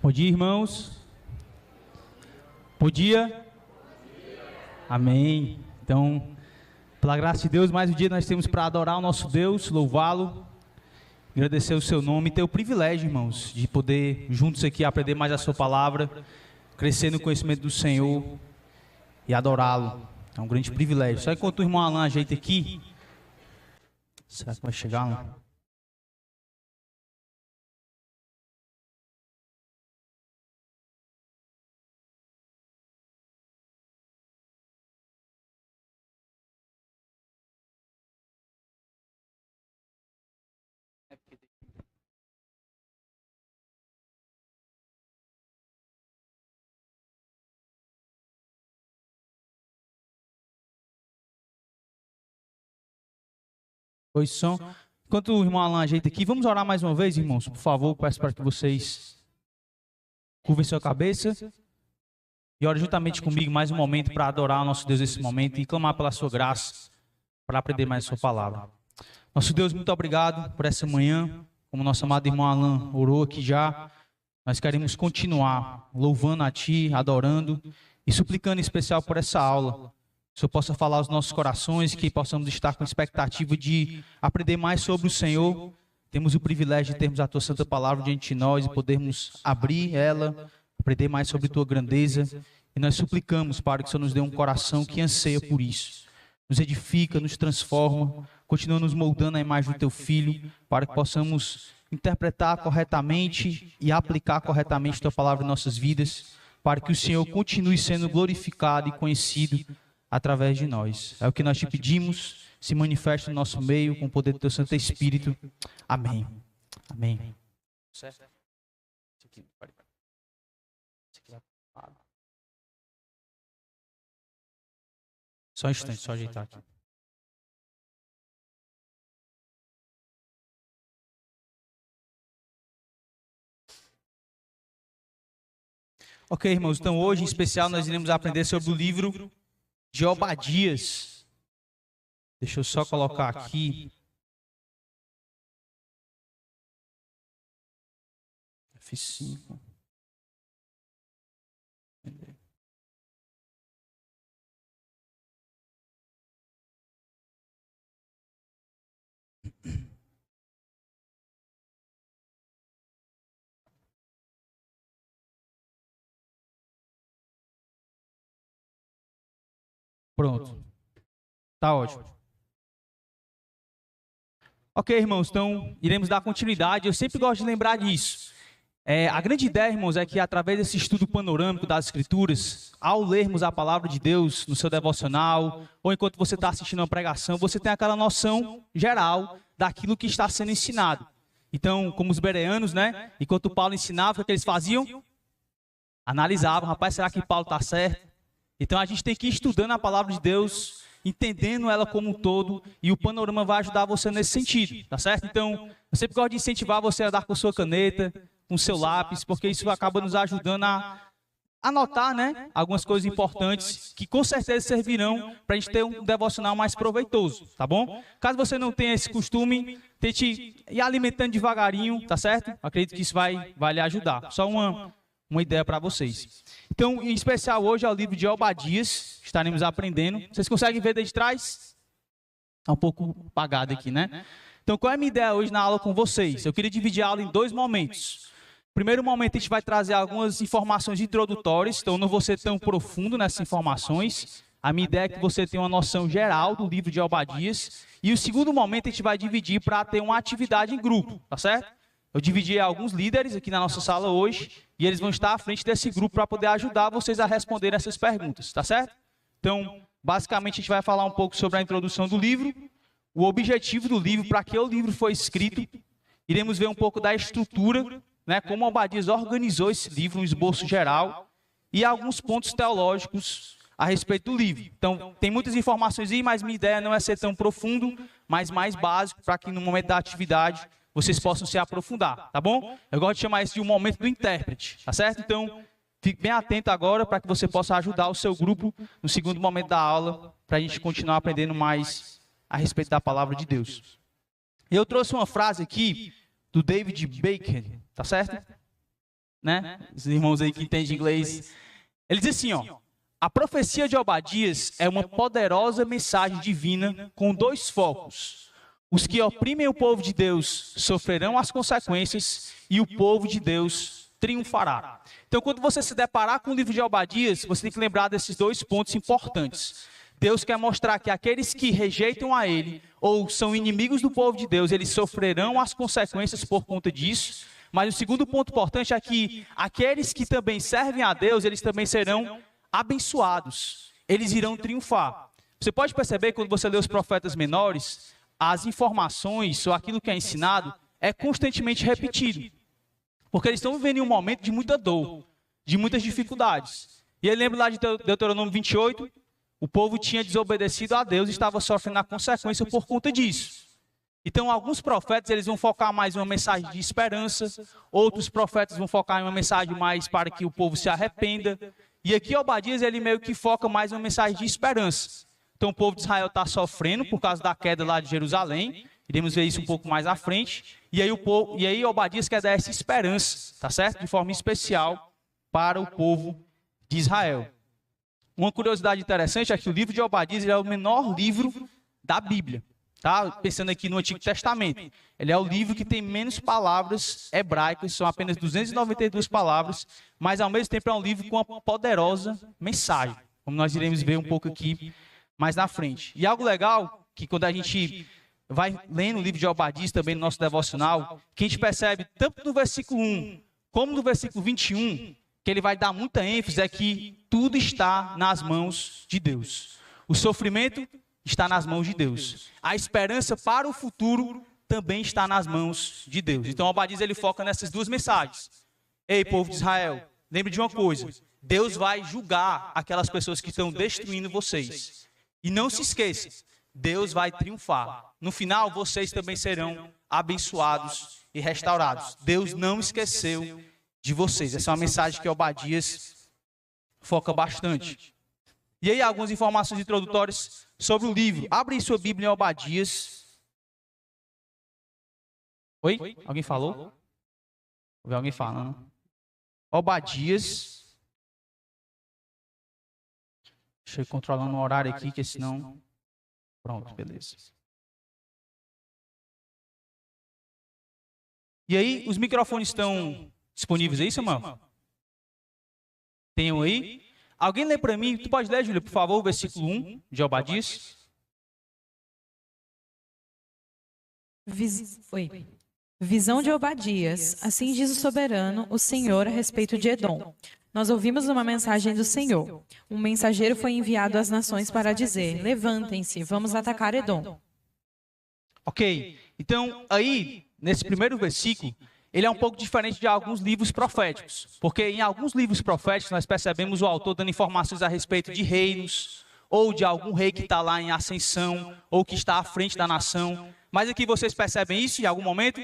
Bom dia, irmãos. Bom dia. Amém. Então, pela graça de Deus, mais um dia nós temos para adorar o nosso Deus, louvá-lo, agradecer o seu nome e ter o privilégio, irmãos, de poder juntos aqui aprender mais a sua palavra, crescer no conhecimento do Senhor e adorá-lo. É um grande privilégio. Só enquanto o irmão Alan ajeita aqui, será que vai chegar lá? Pois são. Enquanto o irmão Alan ajeita aqui, vamos orar mais uma vez, irmãos, por favor. Peço para que vocês curvem sua cabeça e orem juntamente comigo mais um momento para adorar o nosso Deus nesse momento e clamar pela sua graça para aprender mais a sua palavra. Nosso Deus, muito obrigado por essa manhã. Como nosso amado irmão Alan orou aqui já, nós queremos continuar louvando a Ti, adorando e suplicando em especial por essa aula. Que o Senhor possa falar aos nossos corações, que possamos estar com expectativa de aprender mais sobre o Senhor. Temos o privilégio de termos a Tua Santa Palavra diante de nós e podermos abrir ela, aprender mais sobre Tua grandeza. E nós suplicamos, Pai, que o Senhor nos dê um coração que anseia por isso. Nos edifica, nos transforma, continua nos moldando a imagem do Teu Filho, para que possamos interpretar corretamente e aplicar corretamente Tua Palavra em nossas vidas, para que o Senhor continue sendo glorificado e conhecido através de nós. É o que nós te pedimos, se manifesta no nosso meio com o poder do Teu Santo Espírito. Amém. Amém. Só um instante, só ajeitar aqui. Ok, irmãos, então hoje em especial nós iremos aprender sobre o livro de Obadias. Deixa eu só colocar aqui. F5. Pronto. Tá ótimo. Ok, irmãos, então iremos dar continuidade. Eu sempre gosto de lembrar disso. A grande ideia, irmãos, é que através desse estudo panorâmico das Escrituras, ao lermos a palavra de Deus no seu devocional, ou enquanto você está assistindo uma pregação, você tem aquela noção geral daquilo que está sendo ensinado. Então, como os bereanos, né? Enquanto Paulo ensinava, o que eles faziam? Analisavam, rapaz, será que Paulo está certo? Então a gente tem que ir estudando a palavra de Deus, entendendo ela como um todo, e o panorama vai ajudar você nesse sentido, tá certo? Então, eu sempre gosto de incentivar você a dar com sua caneta, com seu lápis, porque isso acaba nos ajudando a anotar, né, algumas coisas importantes que com certeza servirão para a gente ter um devocional mais proveitoso, tá bom? Caso você não tenha esse costume, tente ir alimentando devagarinho, tá certo? Acredito que isso vai lhe ajudar. Só uma ideia para vocês. Então, em especial hoje é o livro de Obadias, estaremos aprendendo. Vocês conseguem ver desde trás? Está um pouco apagado aqui, né? Então, qual é a minha ideia hoje na aula com vocês? Eu queria dividir a aula em dois momentos. Primeiro momento, a gente vai trazer algumas informações introdutórias, então eu não vou ser tão profundo nessas informações. A minha ideia é que você tenha uma noção geral do livro de Obadias. E o segundo momento, a gente vai dividir para ter uma atividade em grupo, tá certo? Eu dividi alguns líderes aqui na nossa sala hoje e eles vão estar à frente desse grupo para poder ajudar vocês a responder essas perguntas, tá certo? Então, basicamente, a gente vai falar um pouco sobre a introdução do livro, o objetivo do livro, para que o livro foi escrito. Iremos ver um pouco da estrutura, né, como Obadias organizou esse livro, um esboço geral, e alguns pontos teológicos a respeito do livro. Então, tem muitas informações aí, mas minha ideia não é ser tão profundo, mas mais básico, para que no momento da atividade vocês possam se aprofundar, tá bom? Eu gosto de chamar isso de um momento do intérprete, tá certo? Então, fique bem atento agora para que você possa ajudar o seu grupo no segundo momento da aula, para a gente continuar aprendendo mais a respeito da palavra de Deus. Eu trouxe uma frase aqui do David Baker, tá certo? né? Os irmãos aí que entendem inglês. Ele diz assim, ó: a profecia de Obadias é uma poderosa mensagem divina com dois focos. Os que oprimem o povo de Deus sofrerão as consequências e o povo de Deus triunfará. Então, quando você se deparar com o livro de Obadias, você tem que lembrar desses dois pontos importantes. Deus quer mostrar que aqueles que rejeitam a Ele ou são inimigos do povo de Deus, eles sofrerão as consequências por conta disso. Mas o segundo ponto importante é que aqueles que também servem a Deus, eles também serão abençoados. Eles irão triunfar. Você pode perceber quando você lê os profetas menores, as informações ou aquilo que é ensinado é constantemente repetido. Porque eles estão vivendo em um momento de muita dor, de muitas dificuldades. E aí lembra lá de Deuteronômio 28, o povo tinha desobedecido a Deus e estava sofrendo a consequência por conta disso. Então, alguns profetas eles vão focar mais em uma mensagem de esperança, outros profetas vão focar em uma mensagem mais para que o povo se arrependa. E aqui Obadias ele meio que foca mais em uma mensagem de esperança. Então, o povo de Israel está sofrendo por causa da queda lá de Jerusalém. Iremos ver isso um pouco mais à frente. E aí Obadias quer dar essa esperança, tá certo? De forma especial para o povo de Israel. Uma curiosidade interessante é que o livro de Obadias é o menor livro da Bíblia. Tá? Pensando aqui no Antigo Testamento. Ele é o livro que tem menos palavras hebraicas, são apenas 292 palavras, mas ao mesmo tempo é um livro com uma poderosa mensagem, como nós iremos ver um pouco aqui mais na frente. E algo legal, que quando a gente vai lendo o livro de Obadias também no nosso devocional, que a gente percebe tanto no versículo 1 como no versículo 21, que ele vai dar muita ênfase, é que tudo está nas mãos de Deus. O sofrimento está nas mãos de Deus. A esperança para o futuro também está nas mãos de Deus. Então Obadias ele foca nessas duas mensagens. Ei, povo de Israel, lembre de uma coisa: Deus vai julgar aquelas pessoas que estão destruindo vocês. E não se esqueça, Deus vai triunfar. No final, vocês também serão abençoados e restaurados. Deus não esqueceu de vocês. Essa é uma mensagem que Obadias foca bastante. E aí, algumas informações introdutórias sobre o livro. Abre sua Bíblia em Obadias. Oi? Alguém falou? Ouvi alguém falando. Obadias. Deixa eu ir controlando o horário aqui, que senão... Pronto, beleza. E aí, os microfones estão disponíveis aí, Samuel? Tem um aí? Alguém lê para mim? Tu pode ler, Júlia, por favor, o versículo 1 de Obadias? Visão de Obadias. Assim diz o soberano, o Senhor, a respeito de Edom. Nós ouvimos uma mensagem do Senhor. Um mensageiro foi enviado às nações para dizer: levantem-se, vamos atacar Edom. Ok, então aí, nesse primeiro versículo, ele é um pouco diferente de alguns livros proféticos. Porque em alguns livros proféticos nós percebemos o autor dando informações a respeito de reinos, ou de algum rei que está lá em ascensão, ou que está à frente da nação. Mas aqui vocês percebem isso em algum momento?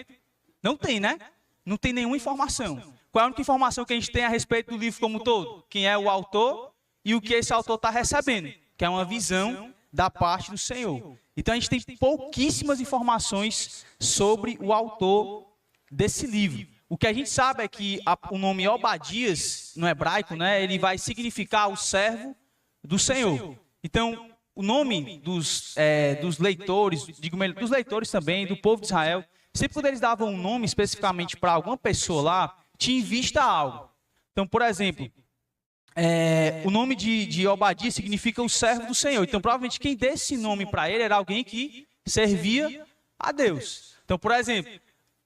Não tem, né? Não tem nenhuma informação. Qual é a única informação que a gente tem a respeito do livro como um todo? Quem é o autor e o que esse autor está recebendo, que é uma visão da parte do Senhor. Então a gente tem pouquíssimas informações sobre o autor desse livro. O que a gente sabe é que o nome Obadias, no hebraico, né, ele vai significar o servo do Senhor. Então, o nome dos leitores, dos leitores também, do povo de Israel, sempre quando eles davam um nome especificamente para alguma pessoa lá, tinha em vista algo. Então, por exemplo, o nome de Obadias significa o servo do Senhor. Então, provavelmente, quem deu esse nome para ele era alguém que servia a Deus. Então, por exemplo,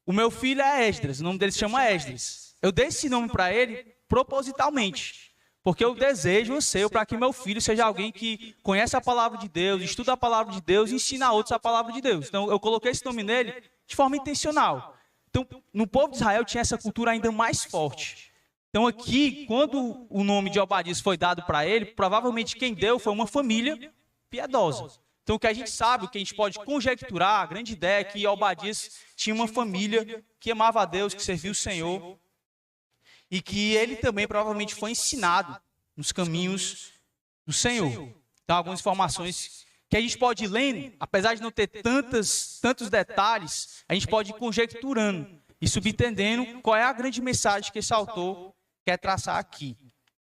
o meu filho é Esdras, o nome dele se chama Esdras. Eu dei esse nome para ele propositalmente, porque eu desejo o seu para que meu filho seja alguém que conhece a palavra de Deus, estuda a palavra de Deus e ensina a outros a palavra de Deus. Então, eu coloquei esse nome nele de forma intencional. Então, no povo de Israel tinha essa cultura ainda mais forte. Então, aqui, quando o nome de Obadias foi dado para ele, provavelmente quem deu foi uma família piedosa. Então, o que a gente sabe, o que a gente pode conjecturar, a grande ideia é que Obadias tinha uma família que amava a Deus, que servia o Senhor, e que ele também provavelmente foi ensinado nos caminhos do Senhor. Então, algumas informações que a gente pode ir lendo, apesar de não ter tantos detalhes, a gente pode ir conjecturando. e subentendendo qual é a grande mensagem que esse autor quer traçar aqui.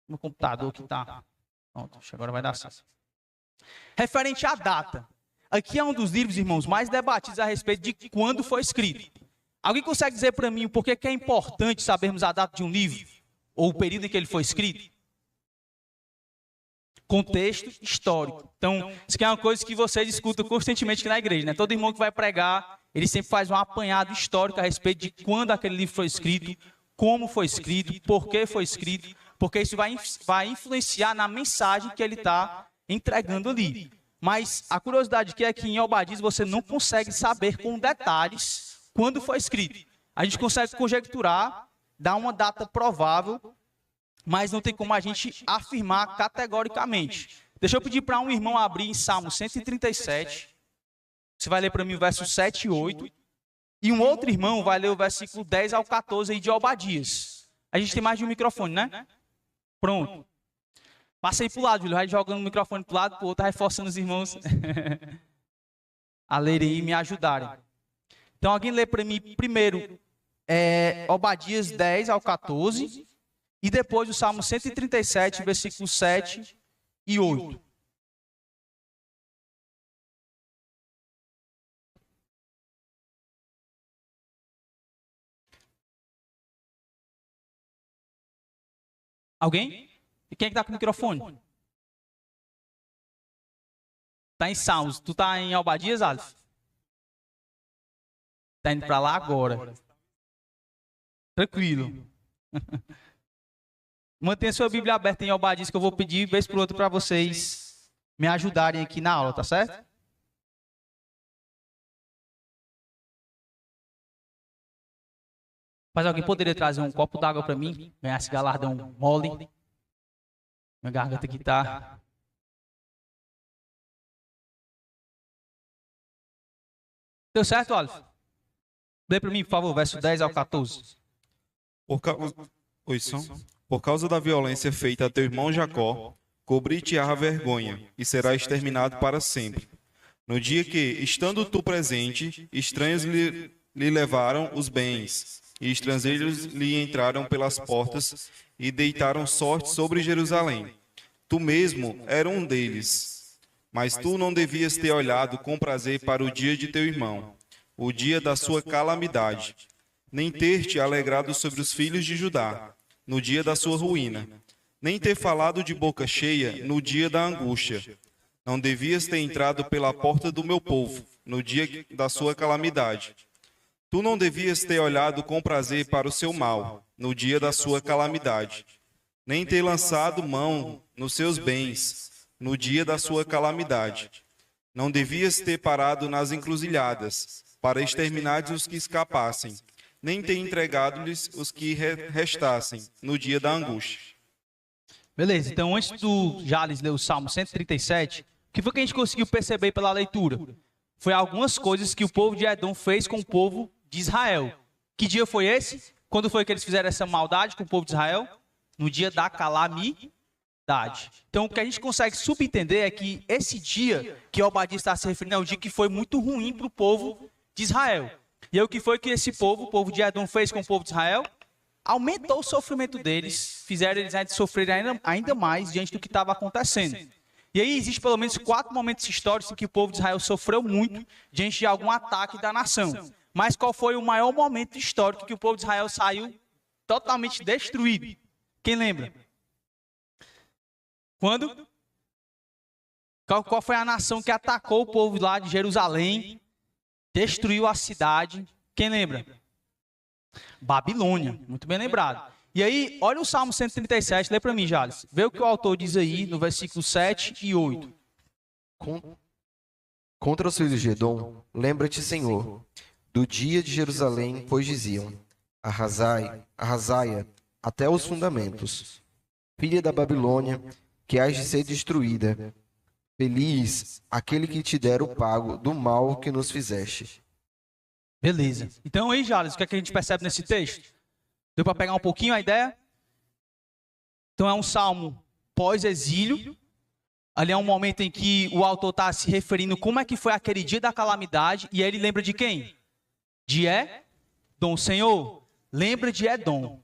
No computador que está. Pronto, agora vai dar certo. Referente à data. Aqui é um dos livros, irmãos, mais debatidos a respeito de quando foi escrito. Alguém consegue dizer para mim o porquê que é importante sabermos a data de um livro? Ou o período em que ele foi escrito? Contexto histórico. Então, isso aqui é uma coisa que vocês escutam constantemente aqui na igreja, né? Todo irmão que vai pregar, ele sempre faz um apanhado histórico a respeito de quando aquele livro foi escrito, como foi escrito, por que foi escrito, porque isso vai influenciar na mensagem que ele está entregando ali. Mas a curiosidade aqui é que em Obadias você não consegue saber com detalhes quando foi escrito. A gente consegue conjecturar, dar uma data provável, mas não tem como a gente afirmar categoricamente. Deixa eu pedir para um irmão abrir em Salmo 137. Você vai ler para mim o verso 7 e 8. E um outro irmão vai ler o versículo 10 ao 14 aí de Obadias. A gente tem mais de um microfone, né? Pronto. Passa aí para o lado, Júlio. Vai jogando o microfone para o lado, para o outro, reforçando os irmãos a lerem e me ajudarem. Então, alguém lê para mim primeiro Obadias 10 ao 14. E depois o Salmo 137, versículos 7 e 8. Alguém? E quem é que está com o microfone? Está em Salmos. Tu está em Obadias, Aleph? Está indo para lá agora. Tranquilo. Mantenha sua Bíblia aberta em Obadias, que eu vou pedir vez por outra para vocês me ajudarem aqui na aula, tá certo? Mas alguém poderia trazer um copo d'água para mim? Ganhar esse galardão mole. Minha garganta aqui tá. Deu certo, Aleph? Lê para mim, por favor, verso 10 ao 14. Por causa da violência feita a teu irmão Jacó, cobrir-te-á a vergonha, e será exterminado para sempre. No dia que, estando tu presente, estranhos lhe levaram os bens, e estrangeiros lhe entraram pelas portas, e deitaram sorte sobre Jerusalém. Tu mesmo era um deles. Mas tu não devias ter olhado com prazer para o dia de teu irmão, o dia da sua calamidade, nem ter te alegrado sobre os filhos de Judá, no dia da sua ruína, nem ter falado de boca cheia no dia da angústia. Não devias ter entrado pela porta do meu povo, no dia da sua calamidade. Tu não devias ter olhado com prazer para o seu mal, no dia da sua calamidade, nem ter lançado mão nos seus bens, no dia da sua calamidade. Não devias ter parado nas encruzilhadas, para exterminar os que escapassem, nem ter entregado-lhes os que restassem no dia da angústia. Beleza, então antes do Jales ler o Salmo 137, o que foi que a gente conseguiu perceber pela leitura? Foi algumas coisas que o povo de Edom fez com o povo de Israel. Que dia foi esse? Quando foi que eles fizeram essa maldade com o povo de Israel? No dia da calamidade. Então o que a gente consegue subentender é que esse dia que Obadias está se referindo é um dia que foi muito ruim para o povo de Israel. E aí, o que foi que esse povo, o povo de Edom, fez com o povo de Israel? Aumentou o sofrimento deles, fizeram eles sofrerem ainda mais diante do que estava acontecendo. E aí existe pelo menos 4 momentos históricos em que o povo de Israel sofreu muito diante de algum ataque da nação. Mas qual foi o maior momento histórico que o povo de Israel saiu totalmente destruído? Quem lembra? Quando? Qual foi a nação que atacou o povo lá de Jerusalém? Destruiu a cidade. Quem lembra? Babilônia. Muito bem lembrado. E aí, olha o Salmo 137. Lê para mim, Jales. Vê o que o autor diz aí no versículo 7 e 8. Contra os filhos de Edom, lembra-te, Senhor, do dia de Jerusalém, pois diziam: arrasai-a até os fundamentos. Filha da Babilônia, que hás de ser destruída. Feliz aquele que te der o pago do mal que nos fizeste. Beleza. Então aí, Jales, o que é que a gente percebe nesse texto? Deu para pegar um pouquinho a ideia? Então é um salmo pós-exílio. Ali é um momento em que o autor está se referindo como é que foi aquele dia da calamidade. E aí ele lembra de quem? De Dom, Senhor, lembra de Edom,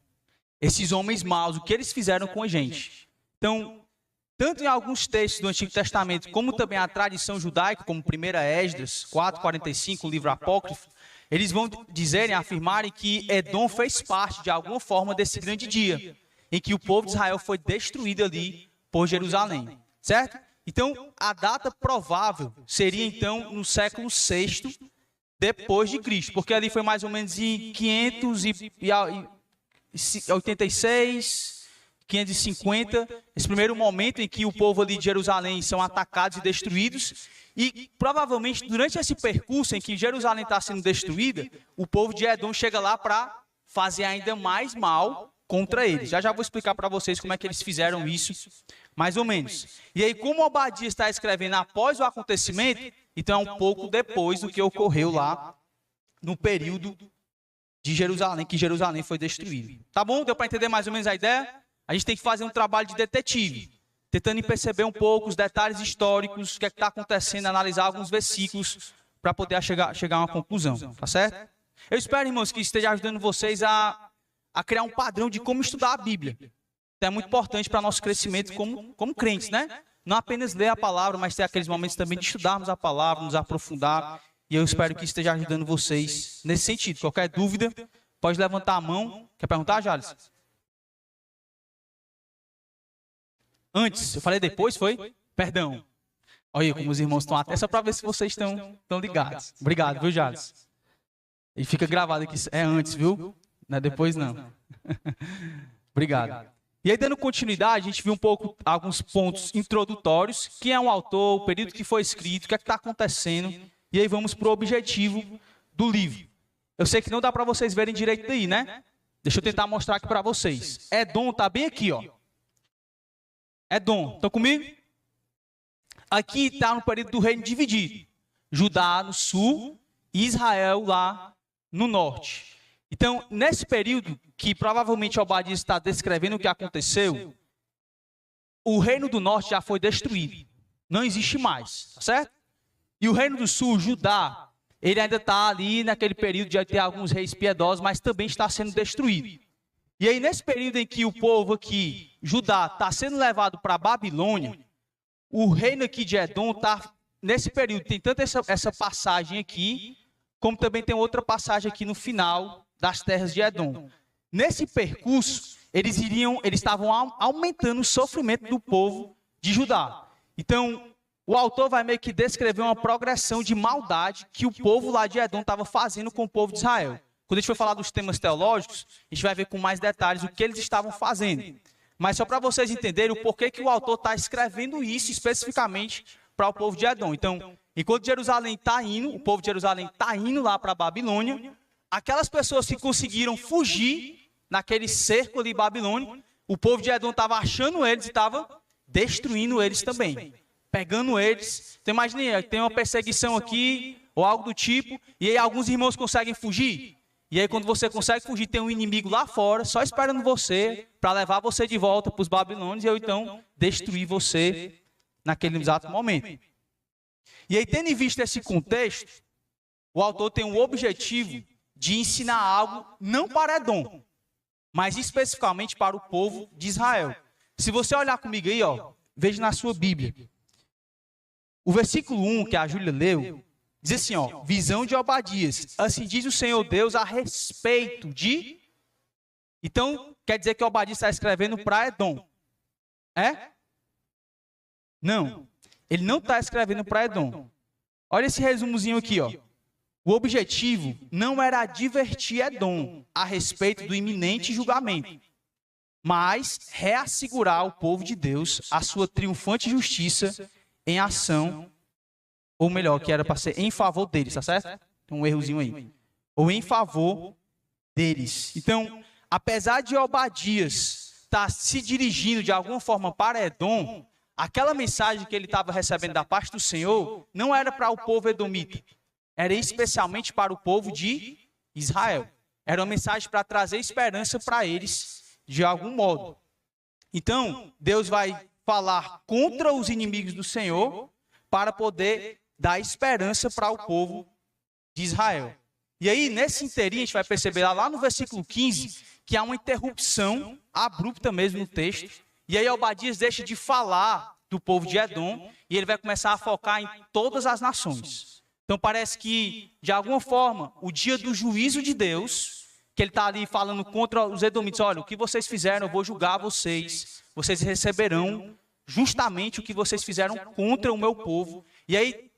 esses homens maus, o que eles fizeram com a gente. Então, tanto em alguns textos do Antigo Testamento, como também a tradição judaica, como 1 Esdras 4:45, o livro apócrifo, eles vão dizerem, afirmarem que Edom fez parte, de alguma forma, desse grande dia, em que o povo de Israel foi destruído ali por Jerusalém, certo? Então, a data provável seria, então, no século VI depois de Cristo, porque ali foi mais ou menos em 586, 550, esse primeiro momento em que o povo ali de Jerusalém são atacados e destruídos, e provavelmente durante esse percurso em que Jerusalém está sendo destruída, o povo de Edom chega lá para fazer ainda mais mal contra eles. Já vou explicar para vocês como é que eles fizeram isso, mais ou menos. E aí, como Obadias está escrevendo após o acontecimento, então é um pouco depois do que ocorreu lá no período de Jerusalém, que Jerusalém foi destruído. Tá bom? Deu para entender mais ou menos a ideia? A gente tem que fazer um trabalho de detetive, tentando perceber um pouco os detalhes históricos, o que é que está acontecendo, analisar alguns versículos para poder chegar a uma conclusão, tá certo? Eu espero, irmãos, que esteja ajudando vocês a criar um padrão de como estudar a Bíblia. Então, é muito importante para nosso crescimento como crentes, né? Não apenas ler a palavra, mas ter aqueles momentos também de estudarmos a palavra, nos aprofundar. E eu espero que esteja ajudando vocês nesse sentido. Qualquer dúvida, pode levantar a mão. Quer perguntar, Jales? Antes, eu falei depois, foi? Perdão. Olha como os irmãos estão atentos, só para ver se vocês estão ligados. Obrigado, viu, Jales? E fica gravado aqui, é antes, viu? Não é depois, não. Obrigado. E aí, dando continuidade, a gente viu um pouco alguns pontos introdutórios, quem é um autor, o período que foi escrito, o que é que está acontecendo, e aí vamos para o objetivo do livro. Eu sei que não dá para vocês verem direito daí, né? Deixa eu tentar mostrar aqui para vocês. Edom está bem aqui, ó. Edom, estão comigo? Aqui está no período do reino dividido. Judá no sul e Israel lá no norte. Então, nesse período que provavelmente Obadias está descrevendo o que aconteceu, o reino do norte já foi destruído. Não existe mais, tá certo? E o reino do sul, Judá, ele ainda está ali naquele período de ter alguns reis piedosos, mas também está sendo destruído. E aí, nesse período em que o povo aqui, Judá, está sendo levado para a Babilônia, o reino aqui de Edom está, nesse período, tem tanto essa passagem aqui, como também tem outra passagem aqui no final das terras de Edom. Nesse percurso, eles estavam aumentando o sofrimento do povo de Judá. Então, o autor vai meio que descrever uma progressão de maldade que o povo lá de Edom estava fazendo com o povo de Israel. Quando a gente for falar dos temas teológicos, a gente vai ver com mais detalhes o que eles estavam fazendo. Mas só para vocês entenderem o porquê que o autor está escrevendo isso especificamente para o povo de Edom. Então, enquanto Jerusalém está indo, o povo de Jerusalém está indo lá para a Babilônia, aquelas pessoas que conseguiram fugir naquele cerco ali babilônico, o povo de Edom estava achando eles e estava destruindo eles também, pegando eles. Então, imagine, tem uma perseguição aqui, ou algo do tipo, e aí alguns irmãos conseguem fugir. E aí, quando você consegue fugir, tem um inimigo lá fora, só esperando você, para levar você de volta para os babilônios, e eu então destruir você naquele exato momento. E aí, tendo em vista esse contexto, o autor tem um objetivo de ensinar algo não para Edom, mas especificamente para o povo de Israel. Se você olhar comigo aí, ó, veja na sua Bíblia. O versículo 1 que a Júlia leu, diz assim, ó, visão de Obadias. Assim diz o Senhor Deus a respeito de... Então, quer dizer que Obadias está escrevendo para Edom. É? Não. Ele não está escrevendo para Edom. Olha esse resumozinho aqui, ó. O objetivo não era advertir Edom a respeito do iminente julgamento, mas reassegurar ao povo de Deus a sua triunfante justiça em ação, ou melhor, que era para ser em favor deles, tá certo? Tem um errozinho aí. Ou em favor deles. Então, apesar de Obadias estar se dirigindo de alguma forma para Edom, aquela mensagem que ele estava recebendo da parte do Senhor não era para o povo edomita. Era especialmente para o povo de Israel. Era uma mensagem para trazer esperança para eles, de algum modo. Então, Deus vai falar contra os inimigos do Senhor, para poder dar esperança para o povo de Israel. E aí, nesse inteirinho, a gente vai perceber lá no versículo 15, que há uma interrupção abrupta mesmo no texto. E aí, Obadias deixa de falar do povo de Edom e ele vai começar a focar em todas as nações. Então, parece que, de alguma forma, o dia do juízo de Deus, que ele está ali falando contra os edomitas, olha, o que vocês fizeram, eu vou julgar vocês receberão justamente o que vocês fizeram contra o meu povo. E aí,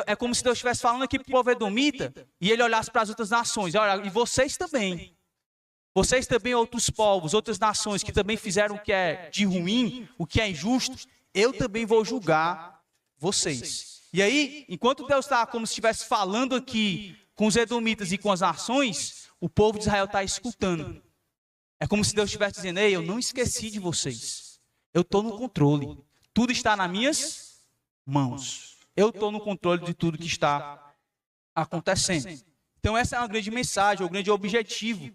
é como se Deus estivesse falando aqui para o povo edomita e ele olhasse para as outras nações. Olha, e vocês também, outros povos, outras nações que também fizeram o que é de ruim, o que é injusto, eu também vou julgar vocês. E aí, enquanto Deus está como se estivesse falando aqui com os edomitas e com as nações, o povo de Israel está escutando. É como se Deus estivesse dizendo, ei, eu não esqueci de vocês. Eu estou no controle. Tudo está nas minhas mãos. Eu estou no controle de tudo que está acontecendo. Então essa é uma grande mensagem, o grande objetivo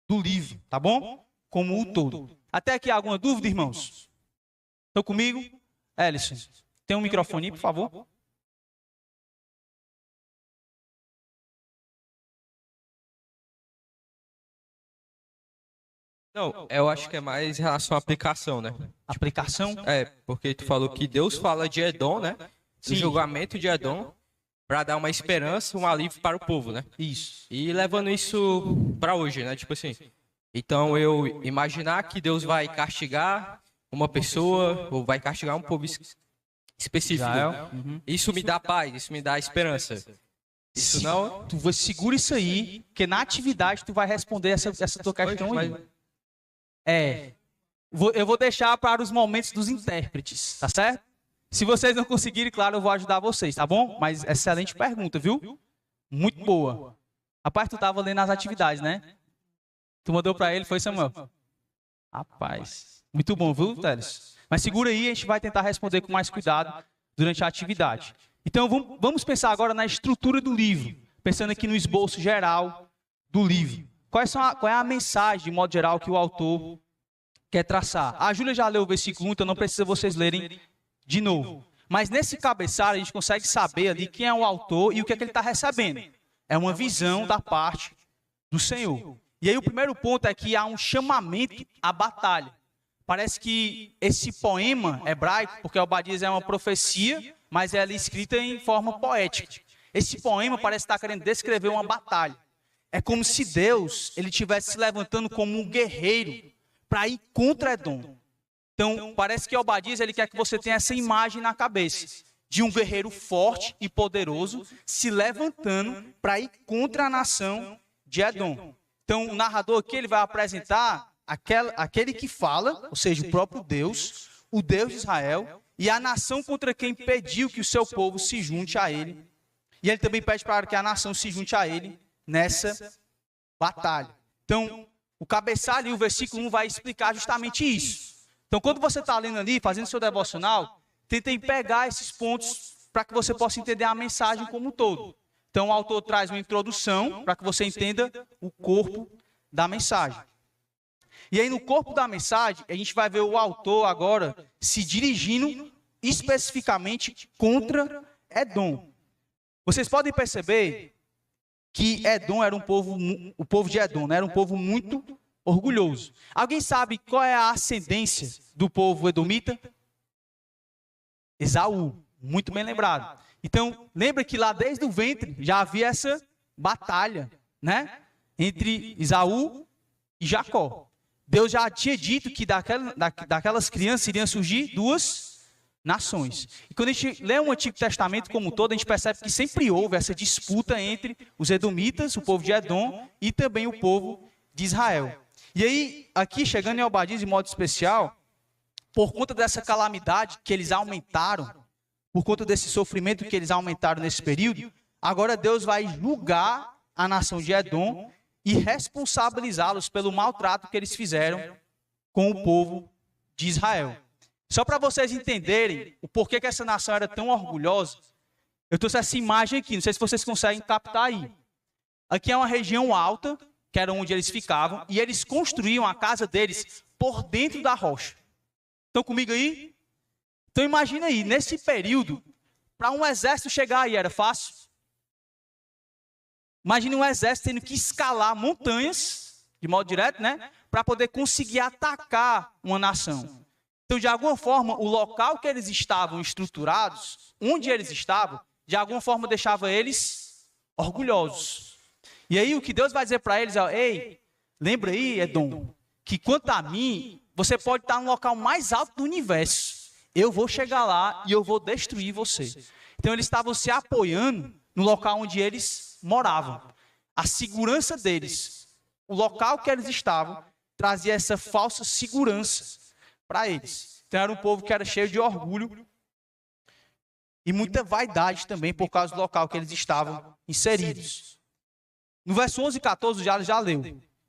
do livro, tá bom? Como um todo. Até aqui alguma dúvida, irmãos? Estão comigo? Ellison, tem um microfone, por favor? Não, eu acho que é mais em relação à aplicação, né? Aplicação? É, porque tu falou que Deus fala de Edom, né? Do julgamento de Edom, para dar uma esperança, um alívio para o povo, né? Isso. E levando isso para hoje, né? Tipo assim, então eu imaginar que Deus vai castigar uma pessoa, ou vai castigar um povo específico. Isso me dá paz, isso me dá esperança. Isso não... Tu segura isso aí, porque na atividade tu vai responder essa tua questão aí. Eu vou deixar para os momentos dos intérpretes, tá certo? Se vocês não conseguirem, claro, eu vou ajudar vocês, tá bom? Mas excelente pergunta, viu? Muito boa. Rapaz, tu estava lendo as atividades, né? Tu mandou para ele, foi, Samuel? Rapaz, muito bom, viu, Teles? Mas segura aí, a gente vai tentar responder com mais cuidado durante a atividade. Então, vamos pensar agora na estrutura do livro, pensando aqui no esboço geral do livro. Qual é a mensagem, de modo geral, que o autor quer traçar? A Júlia já leu o versículo 1, então não precisa vocês lerem de novo. Mas nesse cabeçalho a gente consegue saber ali quem é o autor e o que é que ele está recebendo. É uma visão da parte do Senhor. E aí o primeiro ponto é que há um chamamento à batalha. Parece que esse poema hebraico, porque Obadias é uma profecia, mas ela é escrita em forma poética. Esse poema parece estar querendo descrever uma batalha. É como se Deus ele estivesse se levantando como um guerreiro para ir contra Edom. Então, parece que Obadias ele quer que você tenha essa imagem na cabeça de um guerreiro forte e poderoso se levantando para ir contra a nação de Edom. Então, o narrador aqui ele vai apresentar aquele que fala, ou seja, o próprio Deus, o Deus de Israel, e a nação contra quem pediu que o seu povo se junte a ele. E ele também pede para que a nação se junte a ele nessa batalha. Então, o cabeçalho e o versículo 1 vai explicar justamente isso. Então, quando você está lendo ali, fazendo seu devocional, tentem pegar esses pontos para que você possa entender a mensagem como um todo. Então, o autor traz uma introdução para que você entenda o corpo da mensagem. E aí, no corpo da mensagem, a gente vai ver o autor agora se dirigindo especificamente contra Edom. Vocês podem perceber que Edom era o povo de Edom, né, era um povo muito orgulhoso. Alguém sabe qual é a ascendência do povo edomita? Esaú, muito bem lembrado. Então, lembra que lá desde o ventre já havia essa batalha, né, entre Esaú e Jacó. Deus já tinha dito que daquelas crianças iriam surgir duas nações. E quando a gente lê o Antigo Testamento como um todo, a gente percebe que sempre houve essa disputa entre os edomitas, o povo de Edom, e também o povo de Israel. E aí, aqui, chegando em Obadias de modo especial, por conta dessa calamidade que eles aumentaram, por conta desse sofrimento que eles aumentaram nesse período, agora Deus vai julgar a nação de Edom e responsabilizá-los pelo maltrato que eles fizeram com o povo de Israel. Só para vocês entenderem o porquê que essa nação era tão orgulhosa, eu trouxe essa imagem aqui, não sei se vocês conseguem captar aí. Aqui é uma região alta, que era onde eles ficavam, e eles construíam a casa deles por dentro da rocha. Estão comigo aí? Então imagina aí, nesse período, para um exército chegar aí era fácil? Imagine um exército tendo que escalar montanhas, de modo direto, né? Para poder conseguir atacar uma nação. Então, de alguma forma, o local que eles estavam estruturados, onde eles estavam, de alguma forma deixava eles orgulhosos. E aí o que Deus vai dizer para eles é: ei, lembra aí, Edom, que quanto a mim, você pode estar no local mais alto do universo. Eu vou chegar lá e eu vou destruir você. Então eles estavam se apoiando no local onde eles moravam. A segurança deles, o local que eles estavam, trazia essa falsa segurança para eles. Então era um povo que era cheio de orgulho e muita vaidade também por causa do local que eles estavam inseridos. No verso 11 e 14, já leu.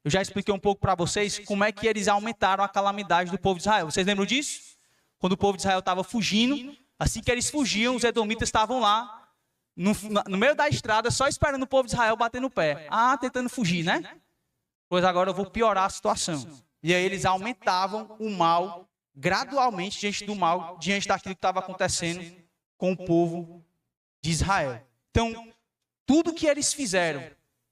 Eu já expliquei um pouco para vocês como é que eles aumentaram a calamidade do povo de Israel. Vocês lembram disso? Quando o povo de Israel estava fugindo, assim que eles fugiam, os edomitas estavam lá, no meio da estrada, só esperando o povo de Israel bater no pé. Ah, tentando fugir, né? Pois agora eu vou piorar a situação. E aí eles aumentavam o mal gradualmente diante daquilo que estava acontecendo com o povo de Israel. Então, tudo que eles fizeram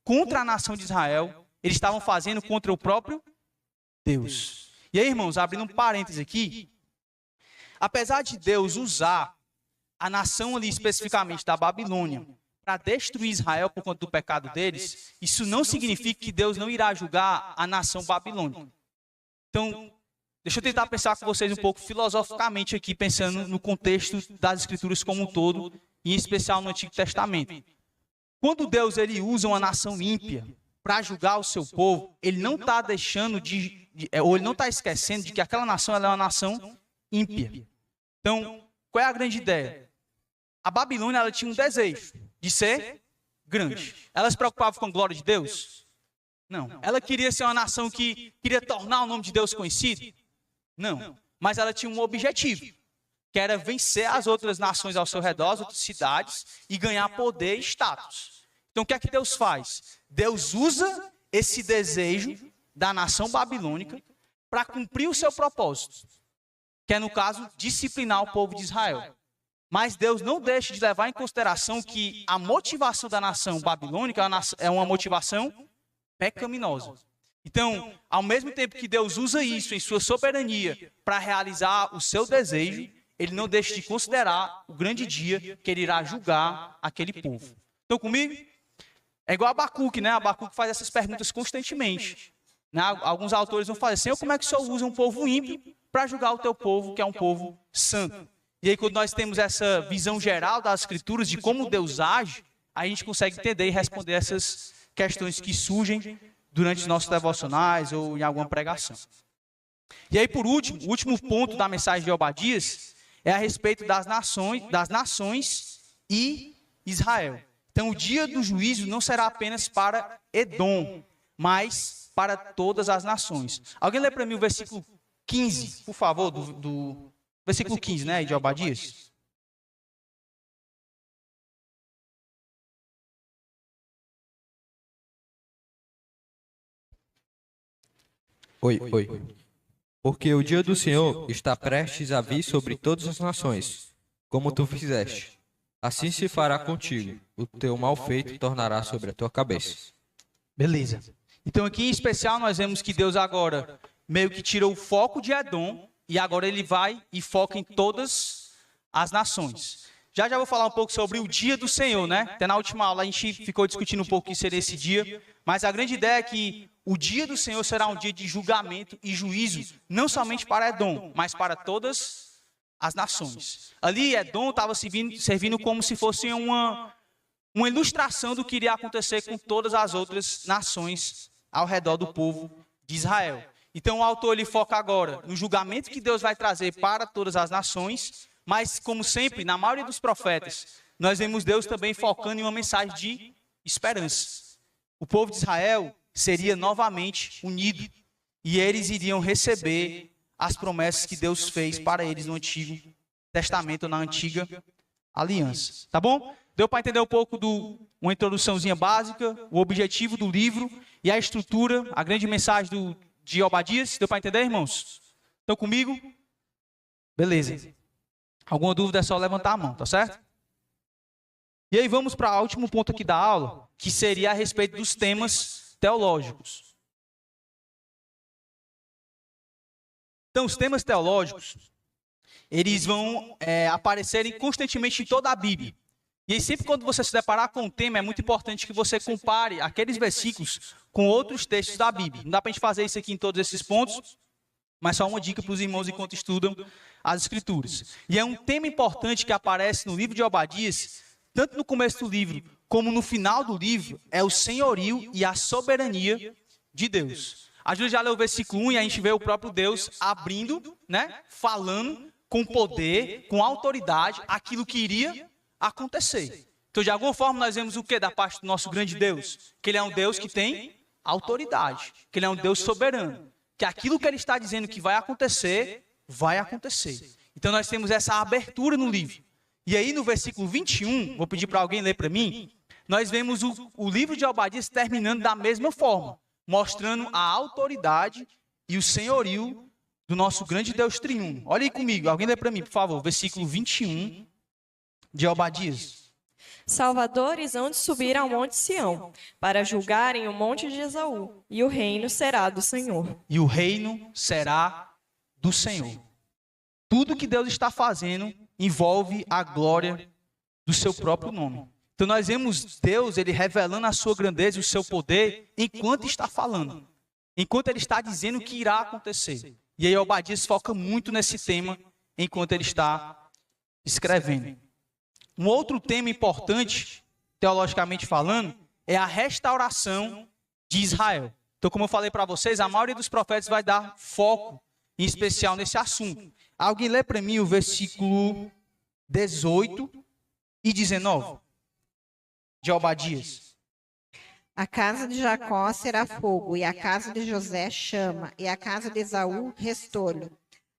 contra a nação de Israel, eles estavam fazendo contra o próprio Deus. E aí, irmãos, abrindo um parênteses aqui, apesar de Deus usar a nação ali especificamente da Babilônia para destruir Israel por conta do pecado deles, isso não significa que Deus não irá julgar a nação babilônica. Então, deixa eu tentar pensar com vocês um pouco filosoficamente aqui, pensando no contexto das Escrituras como um todo, e em especial no Antigo Testamento. Quando Deus ele usa uma nação ímpia para julgar o seu povo, ele não está deixando ou ele não está esquecendo de que aquela nação ela é uma nação ímpia. Então, qual é a grande ideia? A Babilônia ela tinha um desejo de ser grande. Ela se preocupava com a glória de Deus? Não. Ela queria ser uma nação que queria tornar o nome de Deus conhecido? Não. Mas ela tinha um objetivo, que era vencer as outras nações ao seu redor, as outras cidades, e ganhar poder e status. Então, o que é que Deus faz? Deus usa esse desejo da nação babilônica para cumprir o seu propósito, que é, no caso, disciplinar o povo de Israel. Mas Deus não deixa de levar em consideração que a motivação da nação babilônica é uma motivação pecaminosa. Então, ao mesmo tempo que Deus usa isso em sua soberania para realizar o seu desejo, ele não deixa de considerar o grande dia que ele irá julgar aquele povo. Estão comigo? É igual a Abacuque, né? Abacuque faz essas perguntas constantemente. Né? Alguns autores vão falar, Senhor, como é que o Senhor usa um povo ímpio para julgar o teu povo, que é um povo santo? E aí, quando nós temos essa visão geral das Escrituras de como Deus age, a gente consegue entender e responder essas questões que surgem durante os nossos devocionais ou em alguma pregação. E aí, por último, o último ponto da mensagem de Obadias é a respeito das nações e Israel. Então, o dia do juízo não será apenas para Edom, mas para todas as nações. Alguém lê para mim o versículo 15, por favor, do versículo 15, né, de Obadias? Oi. Porque o dia do Senhor está prestes a vir sobre todas as nações, como tu fizeste. Assim se fará contigo. O teu mal feito tornará sobre a tua cabeça. Beleza. Então aqui em especial nós vemos que Deus agora meio que tirou o foco de Edom e agora ele vai e foca em todas as nações. Já vou falar um pouco sobre o dia do Senhor, né? Até na última aula a gente ficou discutindo um pouco o que seria esse dia, mas a grande ideia é que o dia do Senhor será um dia de julgamento e juízo, não somente para Edom, mas para todas as nações. Ali Edom estava servindo como se fosse uma ilustração do que iria acontecer com todas as outras nações ao redor do povo de Israel. Então o autor ele foca agora no julgamento que Deus vai trazer para todas as nações, mas como sempre, na maioria dos profetas, nós vemos Deus também focando em uma mensagem de esperança. O povo de Israel seria novamente unido e eles iriam receber as promessas que Deus fez para eles no Antigo Testamento, na Antiga Aliança. Tá bom? Deu para entender um pouco uma introduçãozinha básica, o objetivo do livro e a estrutura, a grande mensagem de Obadias. Deu para entender, irmãos? Estão comigo? Beleza. Alguma dúvida é só levantar a mão, tá certo? E aí vamos para o último ponto aqui da aula, que seria a respeito dos temas teológicos. Então, os temas teológicos, eles vão aparecerem constantemente em toda a Bíblia. E aí, sempre quando você se deparar com um tema, é muito importante que você compare aqueles versículos com outros textos da Bíblia. Não dá para a gente fazer isso aqui em todos esses pontos, mas só uma dica para os irmãos enquanto estudam as Escrituras. E é um tema importante que aparece no livro de Obadias, tanto no começo do livro como no final do livro, é o senhorio e a soberania de Deus. A Júlia já leu o versículo 1 e a gente vê o próprio Deus abrindo, né, falando com poder, com autoridade, aquilo que iria acontecer. Então, de alguma forma, nós vemos o que da parte do nosso grande Deus? Que Ele é um Deus que tem autoridade, que Ele é um Deus soberano, que aquilo que Ele está dizendo que vai acontecer, vai acontecer. Então, nós temos essa abertura no livro. E aí, no versículo 21, vou pedir para alguém ler para mim, nós vemos o livro de Obadias terminando da mesma forma, mostrando a autoridade e o senhorio do nosso grande Deus triuno. Olha aí comigo, alguém lê para mim, por favor, versículo 21 de Obadias. Salvadores hão de subir ao monte Sião, para julgarem o monte de Esaú, e o reino será do Senhor. E o reino será do Senhor. Tudo que Deus está fazendo envolve a glória do seu próprio nome. Então nós vemos Deus, Ele revelando a sua grandeza e o seu poder enquanto está falando. Enquanto Ele está dizendo o que irá acontecer. E aí Obadias foca muito nesse tema enquanto ele está escrevendo. Um outro tema importante, teologicamente falando, é a restauração de Israel. Então, como eu falei para vocês, a maioria dos profetas vai dar foco, em especial, nesse assunto. Alguém lê para mim o versículo 18 e 19 de Obadias. A casa de Jacó será fogo, e a casa de José chama, e a casa de Esaú restolho.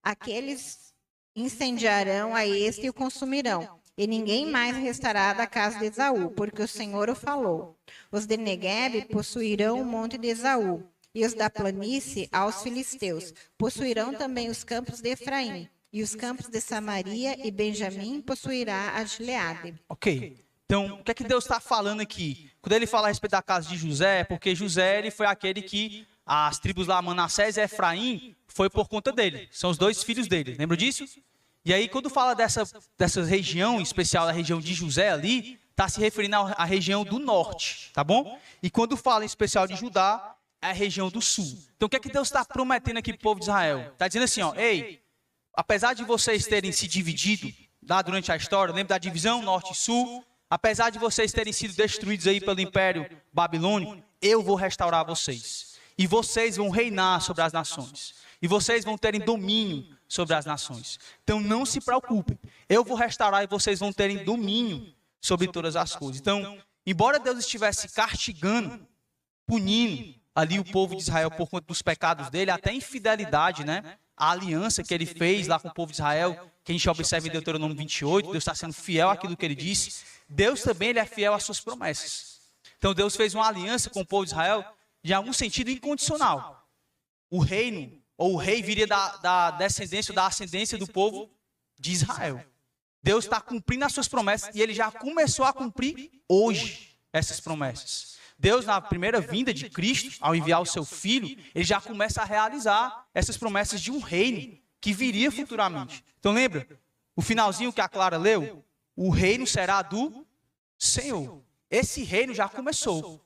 Aqueles incendiarão a este e o consumirão. E ninguém mais restará da casa de Esaú, porque o Senhor o falou. Os de Neguebe possuirão o monte de Esaú, e os da planície aos filisteus. Possuirão também os campos de Efraim, e os campos de Samaria e Benjamim possuirá a Gileade. Ok. Então, o que é que Deus está falando aqui? Quando ele fala a respeito da casa de José, é porque José ele foi aquele que as tribos lá, Manassés e Efraim, foi por conta dele. São os dois filhos dele. Lembra disso? E aí, quando fala dessa região, em especial a região de José ali, está se referindo à região do norte, tá bom? E quando fala em especial de Judá, é a região do sul. Então, o que é que Deus está prometendo aqui para o povo de Israel? Está dizendo assim, ó, ei, apesar de vocês terem se dividido lá durante a história, lembra da divisão norte e sul? Apesar de vocês terem sido destruídos aí pelo Império Babilônico, eu vou restaurar vocês. E vocês vão reinar sobre as nações. E vocês vão terem domínio sobre as nações. Então não se preocupem. Eu vou restaurar e vocês vão terem domínio sobre todas as coisas. Então, embora Deus estivesse castigando, punindo ali o povo de Israel por conta dos pecados dele, até a infidelidade, né? A aliança que ele fez lá com o povo de Israel, que a gente observa em Deuteronômio 28, Deus está sendo fiel àquilo que ele disse. Deus também ele é fiel às suas promessas. Então Deus fez uma aliança com o povo de Israel, de algum sentido incondicional. O reino, ou o rei viria da descendência, da ascendência do povo de Israel. Deus está cumprindo as suas promessas e ele já começou a cumprir hoje essas promessas. Deus, na primeira vinda de Cristo, ao enviar o seu Filho, ele já começa a realizar essas promessas de um reino que viria futuramente. Então lembra, o finalzinho que a Clara leu, o reino será do Senhor. Esse reino já começou.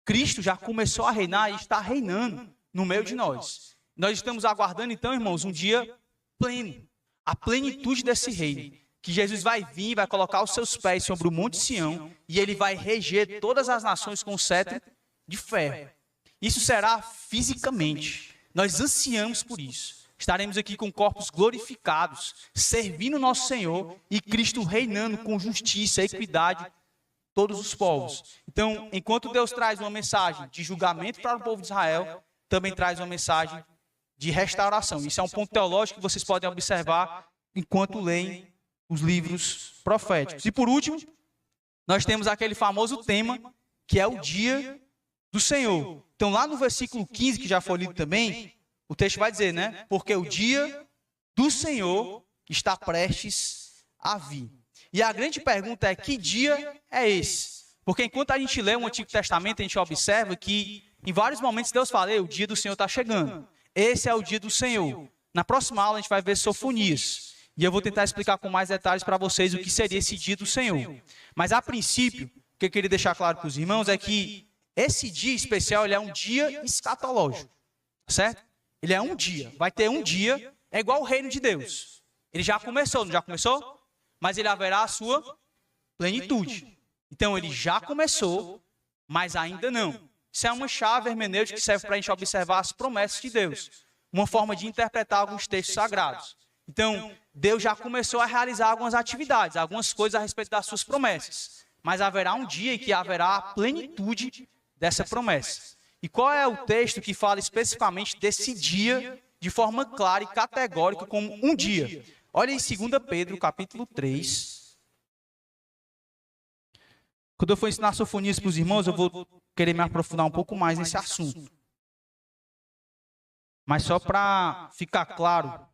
Cristo já começou a reinar e está reinando no meio de nós. Nós estamos aguardando então, irmãos, um dia pleno, a plenitude desse reino. Que Jesus vai vir, vai colocar os seus pés sobre o Monte Sião e ele vai reger todas as nações com o cetro de ferro. Isso será fisicamente. Nós ansiamos por isso. Estaremos aqui com corpos glorificados, servindo o nosso Senhor e Cristo reinando com justiça e equidade todos os povos. Então, enquanto Deus traz uma mensagem de julgamento para o povo de Israel, também traz uma mensagem de restauração. Isso é um ponto teológico que vocês podem observar enquanto leem os livros proféticos. E por último, nós temos aquele famoso tema, que é o dia do Senhor. Então, lá no versículo 15, que já foi lido também, o texto vai dizer, né? Porque o dia do Senhor está prestes a vir. E a grande pergunta é, que dia é esse? Porque enquanto a gente lê o Antigo Testamento, a gente observa que em vários momentos Deus fala, o dia do Senhor está chegando. Esse é o dia do Senhor. Na próxima aula a gente vai ver Sofonias. E eu vou tentar explicar com mais detalhes para vocês o que seria esse dia do Senhor. Mas a princípio, o que eu queria deixar claro para os irmãos é que esse dia especial ele é um dia escatológico. Certo? Ele é um dia. Vai ter um dia, é igual o reino de Deus. Ele já começou, não já começou? Mas ele haverá a sua plenitude. Então ele já começou, mas ainda não. Isso é uma chave hermenêutica que serve para a gente observar as promessas de Deus. Uma forma de interpretar alguns textos sagrados. Então, Deus já começou a realizar algumas atividades, algumas coisas a respeito das suas promessas. Mas haverá um dia em que haverá a plenitude dessa promessa. E qual é o texto que fala especificamente desse dia, de forma clara e categórica, como um dia? Olha em 2 Pedro, capítulo 3. Quando eu for ensinar Sofonias para os irmãos, eu vou querer me aprofundar um pouco mais nesse assunto. Mas só para ficar claro,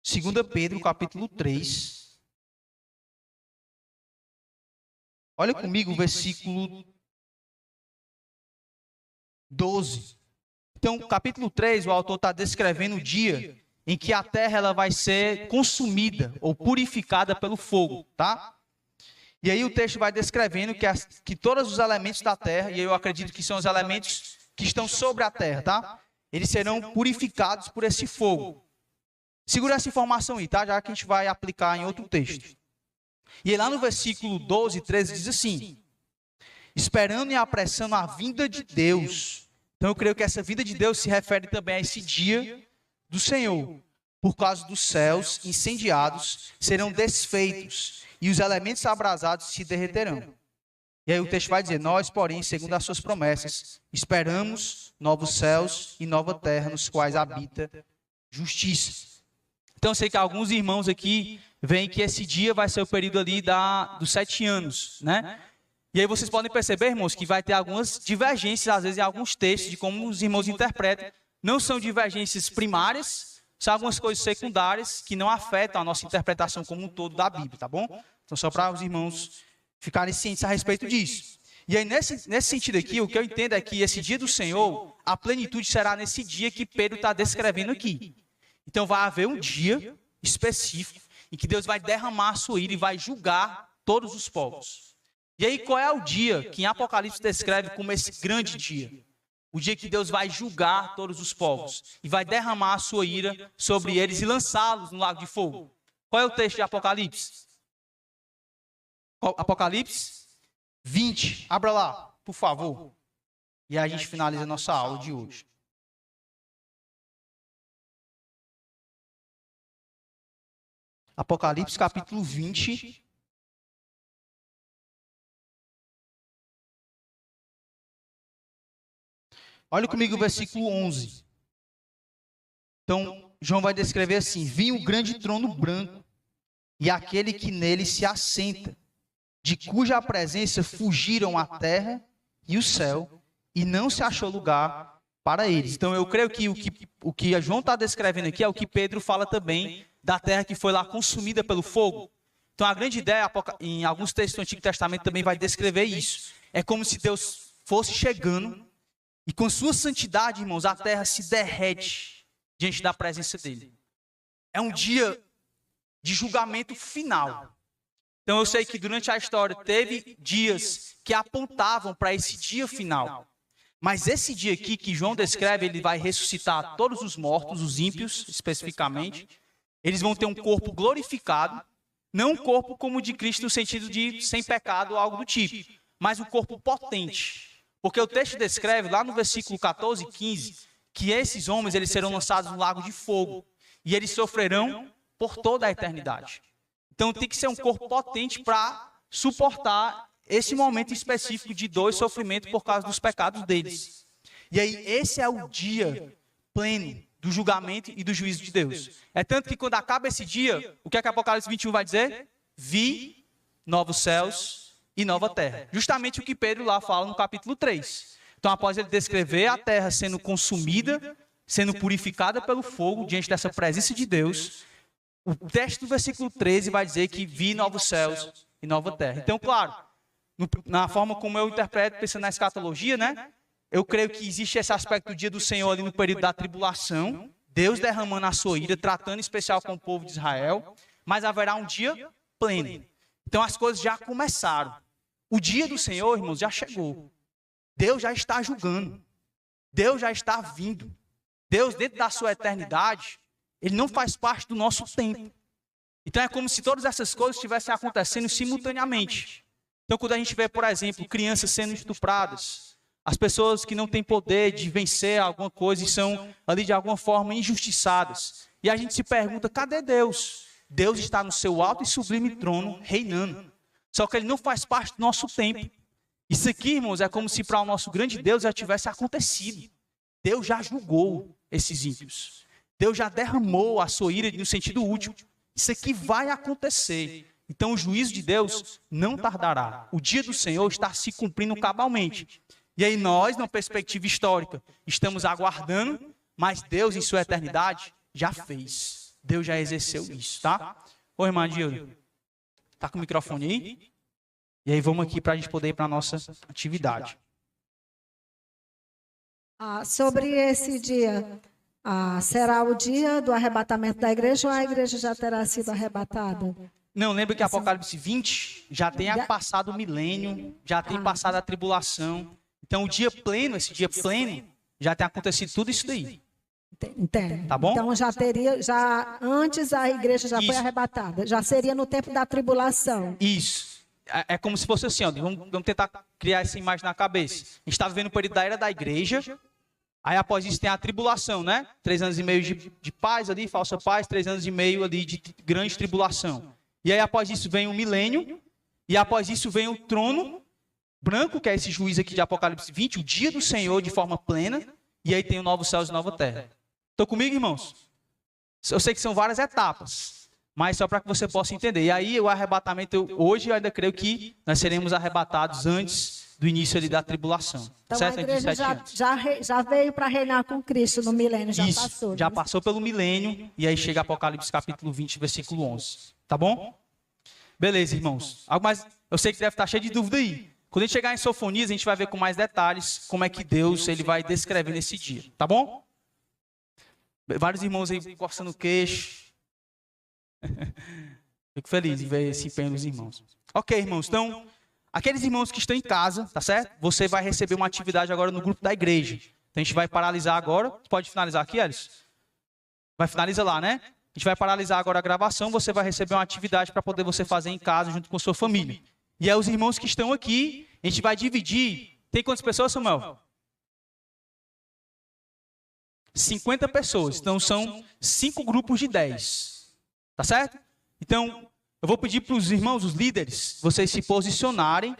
Segunda Pedro, capítulo 3. Olha comigo o versículo 12. Então, capítulo 3, o autor está descrevendo o dia em que a terra ela vai ser consumida ou purificada pelo fogo, tá? E aí o texto vai descrevendo que todos os elementos da terra, e eu acredito que são os elementos que estão sobre a terra, tá? Eles serão purificados por esse fogo. Segura essa informação aí, tá? Já que a gente vai aplicar em outro texto. E aí lá no versículo 12 e 13 diz assim: esperando e apressando a vinda de Deus. Então eu creio que essa vinda de Deus se refere também a esse dia do Senhor. Por causa dos céus incendiados serão desfeitos e os elementos abrasados se derreterão. E aí o texto vai dizer, nós, porém, segundo as suas promessas, esperamos novos céus e nova terra nos quais habita justiça. Então eu sei que alguns irmãos aqui veem que esse dia vai ser o período ali dos 7 anos, né? E aí vocês podem perceber, irmãos, que vai ter algumas divergências, às vezes, em alguns textos, de como os irmãos interpretam. Não são divergências primárias, são algumas coisas secundárias que não afetam a nossa interpretação como um todo da Bíblia, tá bom? Então, só para os irmãos ficarem cientes a respeito disso. E aí, nesse sentido aqui, o que eu entendo é que esse dia do Senhor, a plenitude será nesse dia que Pedro está descrevendo aqui. Então, vai haver um dia específico em que Deus vai derramar a sua ira e vai julgar todos os povos. E aí, qual é o dia que em Apocalipse descreve como esse grande dia? O dia que Deus vai julgar todos os povos e vai derramar a sua ira sobre eles e lançá-los no lago de fogo. Qual é o texto de Apocalipse? Apocalipse 20. Abra lá, por favor. E aí a gente finaliza a nossa aula de hoje. Apocalipse capítulo 20. Olha comigo o versículo 11. Então, João vai descrever assim: vi um grande trono branco e aquele que nele se assenta, de cuja presença fugiram a terra e o céu, e não se achou lugar para eles. Então, eu creio que o que João está descrevendo aqui é o que Pedro fala também da terra que foi lá consumida pelo fogo. Então, a grande ideia, em alguns textos do Antigo Testamento também vai descrever isso. É como se Deus fosse chegando e com sua santidade, irmãos, a terra se derrete diante da presença dele. É um dia de julgamento final. Então eu sei que durante a história teve dias que apontavam para esse dia final. Mas esse dia aqui que João descreve, ele vai ressuscitar todos os mortos, os ímpios especificamente. Eles vão ter um corpo glorificado, não um corpo como o de Cristo no sentido de sem pecado ou algo do tipo, mas um corpo potente. Porque o texto descreve lá no versículo 14 e 15 que esses homens eles serão lançados no lago de fogo e eles sofrerão por toda a eternidade. Então tem que ser um corpo potente para suportar esse momento específico de dor e sofrimento por causa dos pecados deles. E aí esse é o dia pleno do julgamento e do juízo de Deus. É tanto que quando acaba esse dia, o que é que Apocalipse 21 vai dizer? Vi novos céus e nova terra. Justamente o que Pedro lá fala no capítulo 3. Então, após ele descrever a terra sendo consumida sendo purificada pelo fogo diante dessa presença de Deus. O texto do versículo 13 vai dizer que vi novos céus e nova terra. Então, claro, na forma como eu interpreto, pensando na escatologia, né? Eu creio que existe esse aspecto do dia do Senhor ali no período da tribulação, Deus derramando a sua ira, tratando em especial com o povo de Israel, mas haverá um dia pleno. Então as coisas já começaram. O dia do Senhor, irmãos, já chegou. Deus já está julgando. Deus já está vindo. Deus, dentro da sua eternidade, ele não faz parte do nosso tempo. Então é como se todas essas coisas estivessem acontecendo simultaneamente. Então quando a gente vê, por exemplo, crianças sendo estupradas, as pessoas que não têm poder de vencer alguma coisa e são ali de alguma forma injustiçadas. E a gente se pergunta, cadê Deus? Deus está no seu alto e sublime trono, reinando. Só que ele não faz parte do nosso tempo. Isso aqui, irmãos, é como se para o nosso grande Deus já tivesse acontecido. Deus já julgou esses ímpios. Deus já derramou a sua ira no sentido último. Isso aqui vai acontecer. Então o juízo de Deus não tardará. O dia do Senhor está se cumprindo cabalmente. E aí nós, na perspectiva histórica, estamos aguardando, mas Deus, em sua eternidade, já fez. Deus já exerceu isso, tá? Ô, irmã Dilda, tá com o microfone aí? E aí vamos aqui para a gente poder ir para a nossa atividade. Sobre esse dia, será o dia do arrebatamento da igreja ou a igreja já terá sido arrebatada? Não, lembra que Apocalipse 20 já tem passado o milênio, já tem passado a tribulação. Então o dia pleno, esse dia pleno, já tem acontecido tudo isso daí. Entendo. Tá bom? Então antes a igreja já foi arrebatada. Já seria no tempo da tribulação. Isso. É como se fosse assim, ó, vamos tentar criar essa imagem na cabeça. A gente está vivendo o período da era da igreja, aí após isso tem a tribulação, né? 3 anos e meio de paz ali, falsa paz, 3 anos e meio ali de grande tribulação. E aí após isso vem o milênio, e após isso vem o trono branco, que é esse juiz aqui de Apocalipse 20, o dia do Senhor de forma plena, e aí tem o novo céu e nova terra. Estão comigo, irmãos? Eu sei que são várias etapas, mas só para que você possa entender. E aí o arrebatamento, hoje eu ainda creio que nós seremos arrebatados antes do início ali da tribulação. Então certo? a igreja já veio para reinar com Cristo no milênio, já Isso, passou. já passou pelo milênio, e aí chega Apocalipse capítulo 20, versículo 11. Tá bom? Beleza, irmãos. Algo mais? Eu sei que deve estar cheio de dúvida aí. Quando a gente chegar em Sofonias, a gente vai ver com mais detalhes como é que Deus ele vai descrever nesse dia. Tá bom? Vários irmãos aí coçando o queixo. Fico feliz em ver esse empenho dos irmãos. Ok, irmãos. Então, aqueles irmãos que estão em casa, tá certo? Você vai receber uma atividade agora no grupo da igreja. Então, a gente vai paralisar agora. Pode finalizar aqui, Elis? Vai finalizar lá, né? A gente vai paralisar agora a gravação. Você vai receber uma atividade para poder você fazer em casa junto com sua família. E aí, os irmãos que estão aqui, a gente vai dividir. Tem quantas pessoas, Samuel? 50 pessoas. Então, são 5 grupos de 10. Tá certo? Então, eu vou pedir para os irmãos, os líderes, vocês se posicionarem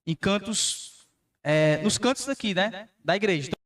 em cantos, nos cantos daqui, né? Da igreja. Então,